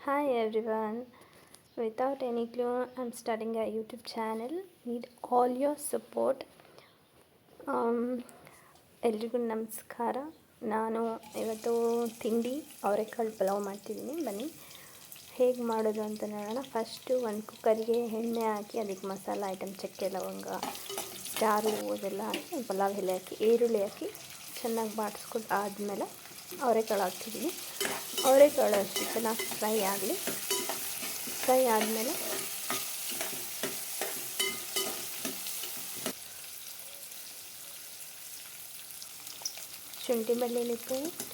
Hi everyone. Without any clue, I'm starting a YouTube channel. Need all your support. ಎಲ್ರಿಗೂ ನಮಸ್ಕಾರ. ನಾನು ಇವತ್ತು ತಿಂಡಿ ಅವರೆಕಾಳು ಪಲಾವ್ ಮಾಡ್ತಿದ್ದೀನಿ. ಬನ್ನಿ ಹೇಗೆ ಮಾಡೋದು ಅಂತ ನೋಡೋಣ. ಫಸ್ಟು ಒಂದು ಕುಕ್ಕರಿಗೆ ಎಣ್ಣೆ ಹಾಕಿ ಅದಕ್ಕೆ ಮಸಾಲ ಐಟಮ್ ಚಕ್ಕೆ ಲವಂಗ ಸ್ಟಾರು ಅದೆಲ್ಲ ಹಾಕಿ ಪಲಾವ್ ಎಲೆ ಹಾಕಿ ಈರುಳ್ಳಿ ಹಾಕಿ ಚೆನ್ನಾಗಿ ಬಾಡಿಸ್ಕೊಂಡು ಆದಮೇಲೆ ಅವರೆಕಾಳು ಹಾಕ್ತಿದ್ದೀನಿ. ಅವರೆಕಾಳು ಅಷ್ಟು ಚೆನ್ನಾಗಿ ಫ್ರೈ ಆಗಲಿ. ಫ್ರೈ ಆದಮೇಲೆ ಶುಂಠಿ ಬೆಳ್ಳುಳ್ಳಿ ಪೇಸ್ಟ್,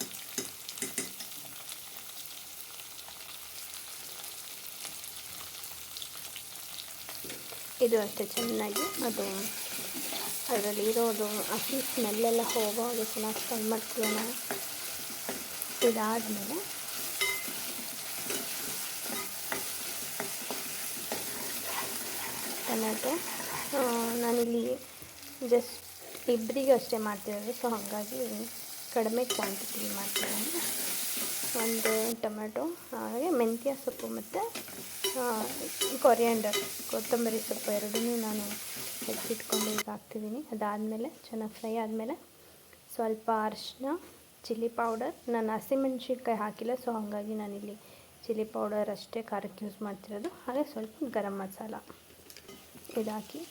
ಇದು ಅಷ್ಟೇ ಚೆನ್ನಾಗಿ ಅದು ಅದರಲ್ಲಿ ಇರೋದು ಹಸಿ ಸ್ಮೆಲ್ಲೆಲ್ಲ ಹೋಗೋ ಅದು ಚೆನ್ನಾಗಿ ಫ್ರೈ ಮಾಡ್ಕೊಳ್ಳೋಣ. ಇದಾದಮೇಲೆ ಟೊಮೆಟೊ, ನಾನಿಲ್ಲಿ ಜಸ್ಟ್ ಇಬ್ಬರಿಗೆ ಅಷ್ಟೇ ಮಾಡ್ತಿರೋದು, ಸೊ ಹಾಗಾಗಿ ಕಡಿಮೆ ಕ್ವಾಂಟಿಟಿ ಮಾಡ್ತಿದ್ದೀನಿ. ಒಂದು ಟೊಮೆಟೊ, ಹಾಗೆ ಮೆಂತ್ಯ ಸೊಪ್ಪು ಮತ್ತು ಕೊರಿಯಾಂಡರ್ ಕೊತ್ತಂಬರಿ ಸೊಪ್ಪು ಎರಡನ್ನೂ ನಾನು ಹೆಚ್ಚಿಟ್ಕೊಂಡು ಈಗ ಹಾಕ್ತಿದ್ದೀನಿ. ಅದಾದಮೇಲೆ ಚೆನ್ನಾಗಿ ಫ್ರೈ ಆದಮೇಲೆ ಸ್ವಲ್ಪ ಅರಿಶಿನ, ಚಿಲ್ಲಿ ಪೌಡರ್, ನಾನು ಹಸಿಮೆಣ್ಸಿನ್ಕಾಯಿ ಹಾಕಿಲ್ಲ, ಸೊ ಹಾಗಾಗಿ ನಾನಿಲ್ಲಿ ಚಿಲ್ಲಿ ಪೌಡರ್ ಅಷ್ಟೇ ಖಾರಕ್ಕೆ ಯೂಸ್ ಮಾಡ್ತಿರೋದು. ಹಾಗೆ ಸ್ವಲ್ಪ ಗರಂ ಮಸಾಲ ಇದಾಕಿ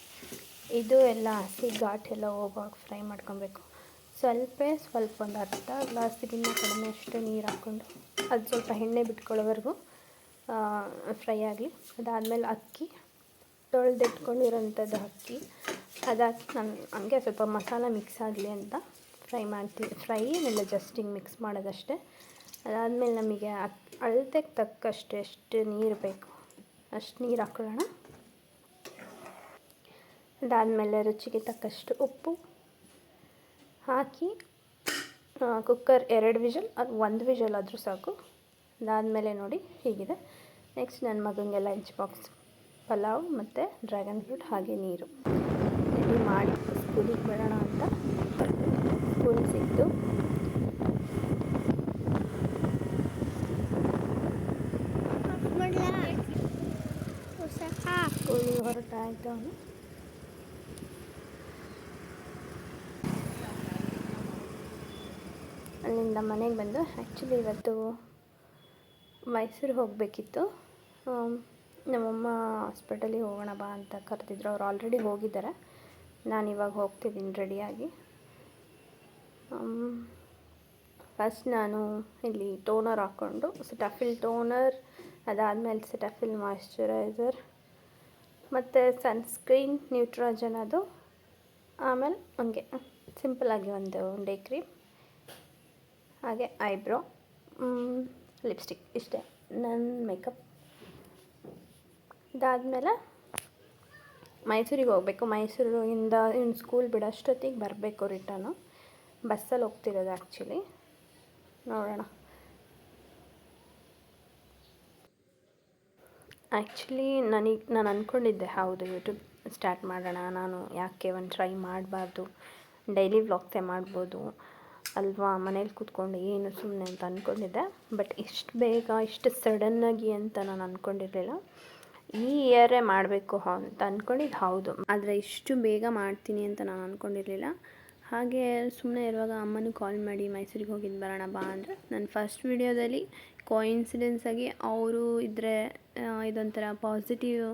ಇದು ಎಲ್ಲ ಹಸಿ ಘಾಟ್ ಎಲ್ಲ ಹೋಗುವಾಗ ಫ್ರೈ ಮಾಡ್ಕೊಬೇಕು. ಸ್ವಲ್ಪ ಒಂದು ಅರ್ಧ ಗ್ಲಾಸಿಗಿಂತ ಕಡಿಮೆ ಅಷ್ಟು ನೀರು ಹಾಕ್ಕೊಂಡು ಅದು ಸ್ವಲ್ಪ ಎಣ್ಣೆ ಬಿಟ್ಕೊಳ್ಳೋವರೆಗೂ ಫ್ರೈ ಆಗಲಿ. ಅದಾದಮೇಲೆ ಅಕ್ಕಿ ತೊಳೆದಿಟ್ಕೊಂಡಿರೋಂಥದ್ದು ಅಕ್ಕಿ ಅದಾಕಿ ನಾನು ಹಂಗೆ ಸ್ವಲ್ಪ ಮಸಾಲ ಮಿಕ್ಸ್ ಆಗಲಿ ಅಂತ ಫ್ರೈ ಏನಿಲ್ಲ, ಜಸ್ಟ್ ಹಿಂಗೆ ಮಿಕ್ಸ್ ಮಾಡೋದಷ್ಟೇ. ಅದಾದಮೇಲೆ ನಮಗೆ ಅಳತೆಗೆ ತಕ್ಕಷ್ಟು ಎಷ್ಟು ನೀರು ಬೇಕು ಅಷ್ಟು ನೀರು ಹಾಕ್ಕೊಳ್ಳೋಣ. ಅದಾದಮೇಲೆ ರುಚಿಗೆ ತಕ್ಕಷ್ಟು ಉಪ್ಪು ಹಾಕಿ ಕುಕ್ಕರ್ 2 ವಿಷಲ್ ಅದು 1 ವಿಷಲ್ ಆದರೂ ಸಾಕು. ಅದಾದಮೇಲೆ ನೋಡಿ ಹೀಗಿದೆ. ನೆಕ್ಸ್ಟ್ ನನ್ನ ಮಗನಿಗೆ ಲಂಚ್ ಬಾಕ್ಸ್ ಪಲಾವ್ ಮತ್ತು ಡ್ರ್ಯಾಗನ್ ಫ್ರೂಟ್ ಹಾಗೆ ನೀರು ರೆಡಿ ಮಾಡಿ ಸ್ಕೂಲಿಗೆ ಬಿಡೋಣ ಅಂತ. ಸ್ಕೂಲ್ ಸಿಕ್ತು. ಸ್ಕೂಲಿಗೆ ಹೊರಟಾಯ್ತು ಅವನು. ಅಲ್ಲಿಂದ ಮನೆಗೆ ಬಂದು ಆ್ಯಕ್ಚುಲಿ ಇವತ್ತು ಮೈಸೂರಿಗೆ ಹೋಗಬೇಕಿತ್ತು. ನಮ್ಮಮ್ಮ ಹಾಸ್ಪಿಟಲಿಗೆ ಹೋಗೋಣ ಬಾ ಅಂತ ಕರೆದಿದ್ರು. ಅವ್ರು ಆಲ್ರೆಡಿ ಹೋಗಿದ್ದಾರೆ. ನಾನು ಇವಾಗ ಹೋಗ್ತಿದ್ದೀನಿ ರೆಡಿಯಾಗಿ. ಫಸ್ಟ್ ನಾನು ಇಲ್ಲಿ ಟೋನರ್ ಹಾಕ್ಕೊಂಡು ಸೆಟಫಿಲ್ ಟೋನರ್, ಅದಾದಮೇಲೆ ಸೆಟಫಿಲ್ ಮಾಯ್ಶ್ಚರೈಸರ್ ಮತ್ತು ಸನ್ಸ್ಕ್ರೀನ್ ನ್ಯೂಟ್ರಾಜನ್, ಅದು ಆಮೇಲೆ ಹಂಗೆ ಸಿಂಪಲ್ಲಾಗಿ ಒಂದು ಡೇ ಕ್ರೀಮ್, ಹಾಗೆ ಐಬ್ರೋ, ಲಿಪ್ಸ್ಟಿಕ್, ಇಷ್ಟೇ ನನ್ನ ಮೇಕಪ್. ಇದಾದಮೇಲೆ ಮೈಸೂರಿಗೆ ಹೋಗಬೇಕು. ಮೈಸೂರಿಂದ ಇನ್ನು ಸ್ಕೂಲ್ ಬಿಡೋಷ್ಟೊತ್ತಿಗೆ ಬರಬೇಕು ರಿಟರ್ನು. ಬಸ್ಸಲ್ಲಿ ಹೋಗ್ತಿರೋದು ಆ್ಯಕ್ಚುಲಿ. ನೋಡೋಣ. ಆ್ಯಕ್ಚುಲಿ ನಾನು ಅಂದ್ಕೊಂಡಿದ್ದೆ, ಹೌದು ಯೂಟ್ಯೂಬ್ ಸ್ಟಾರ್ಟ್ ಮಾಡೋಣ, ನಾನು ಯಾಕೆ ಒಂದು ಟ್ರೈ ಮಾಡಬಾರ್ದು, ಡೈಲಿ ವ್ಲಾಗ್ಸೇ ಮಾಡ್ಬೋದು ಅಲ್ವಾ, ಮನೇಲಿ ಕೂತ್ಕೊಂಡು ಏನು ಸುಮ್ಮನೆ ಅಂತ ಅಂದ್ಕೊಂಡಿದ್ದೆ. ಬಟ್ ಇಷ್ಟು ಬೇಗ ಇಷ್ಟು ಸಡನ್ನಾಗಿ ಅಂತ ನಾನು ಅಂದ್ಕೊಂಡಿರಲಿಲ್ಲ. ಈ ಇಯರೇ ಮಾಡಬೇಕು ಅಂತ ಅಂದ್ಕೊಂಡಿದ್ದು ಹೌದು, ಆದರೆ ಇಷ್ಟು ಬೇಗ ಮಾಡ್ತೀನಿ ಅಂತ ನಾನು ಅಂದ್ಕೊಂಡಿರಲಿಲ್ಲ. ಹಾಗೆ ಸುಮ್ಮನೆ ಇರುವಾಗ ಅಮ್ಮನೂ ಕಾಲ್ ಮಾಡಿ ಮೈಸೂರಿಗೆ ಹೋಗಿದ್ದು ಬರೋಣ ಬಾ ಅಂದರೆ, ನನ್ನ ಫಸ್ಟ್ ವಿಡಿಯೋದಲ್ಲಿ ಕೋಇನ್ಸಿಡೆನ್ಸಾಗಿ ಅವರು ಇದ್ದರೆ ಇದೊಂಥರ ಪಾಸಿಟಿವ್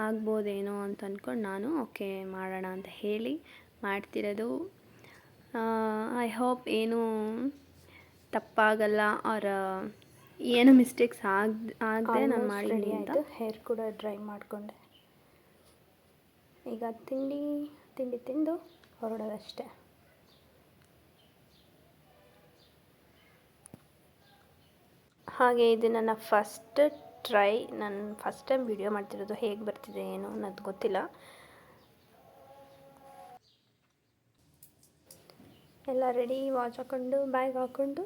ಆಗ್ಬೋದೇನೋ ಅಂತ ಅಂದ್ಕೊಂಡು ನಾನು ಓಕೆ ಮಾಡೋಣ ಅಂತ ಹೇಳಿ ಮಾಡ್ತಿರೋದು. ಐ ಹೋಪ್ ಏನೂ ತಪ್ಪಾಗಲ್ಲ ಆರ್ ಏನು ಮಿಸ್ಟೇಕ್ಸ್ ಆಗದೆ ನಾನು ಮಾಡಿದ್ದೀನಿ ಅಂತ. ಹೇರ್ ಕೂಡ ಡ್ರೈ ಮಾಡಿಕೊಂಡೆ. ಈಗ ತಿಂಡಿ ತಿಂದು ಹೊರಡೋದಷ್ಟೇ. ಹಾಗೆ ಇದು ನನ್ನ ಫಸ್ಟ್ ಟ್ರೈ. ನಾನು ಫಸ್ಟ್ ಟೈಮ್ ವಿಡಿಯೋ ಮಾಡ್ತಿರೋದು. ಹೇಗೆ ಬರ್ತಿದೆ ಏನು ಅನ್ನೋದು ಗೊತ್ತಿಲ್ಲ. ಎಲ್ಲ ರೆಡಿ, ವಾಚ್ ಹಾಕ್ಕೊಂಡು ಬ್ಯಾಗ್ ಹಾಕ್ಕೊಂಡು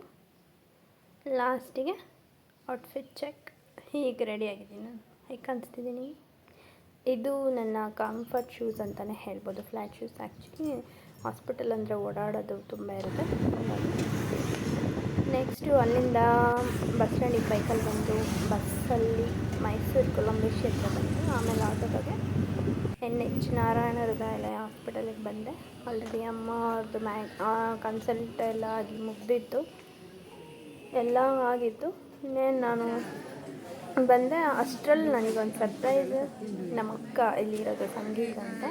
ಲಾಸ್ಟಿಗೆ ಔಟ್ಫಿಟ್ ಚೆಕ್. ಹೀಗೆ ರೆಡಿಯಾಗಿದ್ದೀನಿ ನಾನು. ಹೇಗೆ ಕಾಣಿಸ್ತಿದ್ದೀನಿ. ಇದು ನನ್ನ ಕಂಫರ್ಟ್ ಶೂಸ್ ಅಂತಲೇ ಹೇಳ್ಬೋದು. Flat shoes. ಆ್ಯಕ್ಚುಲಿ ಹಾಸ್ಪಿಟಲ್ ಅಂದರೆ ಓಡಾಡೋದು ತುಂಬ ಇರುತ್ತೆ. ನೆಕ್ಸ್ಟು ಅಲ್ಲಿಂದ ಬಸ್ ಸ್ಟ್ಯಾಂಡಿಗೆ ಬೈಕಲ್ಲಿ ಬಂದು ಬಸ್ಸಲ್ಲಿ ಮೈಸೂರು ಕೊಲಂಬಸ್ ಕ್ಷೇತ್ರ ಬಂದು ಆಮೇಲೆ ಆಟೋದಾಗೆ NH ನಾರಾಯಣ ಹೃದಯಾಲಯ ಹಾಸ್ಪಿಟಲಿಗೆ ಬಂದೆ. ಆಲ್ರೆಡಿ ಅಮ್ಮ ಅವ್ರದ್ದು ಕನ್ಸಲ್ಟ್ ಎಲ್ಲ ಆಗಿ ಮುಗ್ದಿತ್ತು, ಎಲ್ಲ ಆಗಿತ್ತು. ಇನ್ನೇನು ನಾನು ಬಂದೆ. ಅಷ್ಟರಲ್ಲಿ ನನಗೊಂದು ಸರ್ಪ್ರೈಸ್, ನಮ್ಮ ಅಕ್ಕ ಇಲ್ಲಿರೋದು ಸಂಗೀತ ಅಂತ,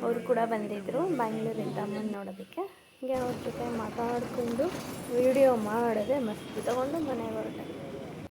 ಅವರು ಕೂಡ ಬಂದಿದ್ದರು ಬ್ಯಾಂಗ್ಳೂರಿಂದ ಅಮ್ಮನ ನೋಡೋದಕ್ಕೆ. ಹೀಗೆ ಅವ್ರ ಜೊತೆ ಮಾತಾಡಿಕೊಂಡು ವೀಡಿಯೋ ಮಾಡಿದೆ, ಮಸ್ತ್ ತಗೊಂಡು ಮನೆಗೆ ಹೊರಟೆ.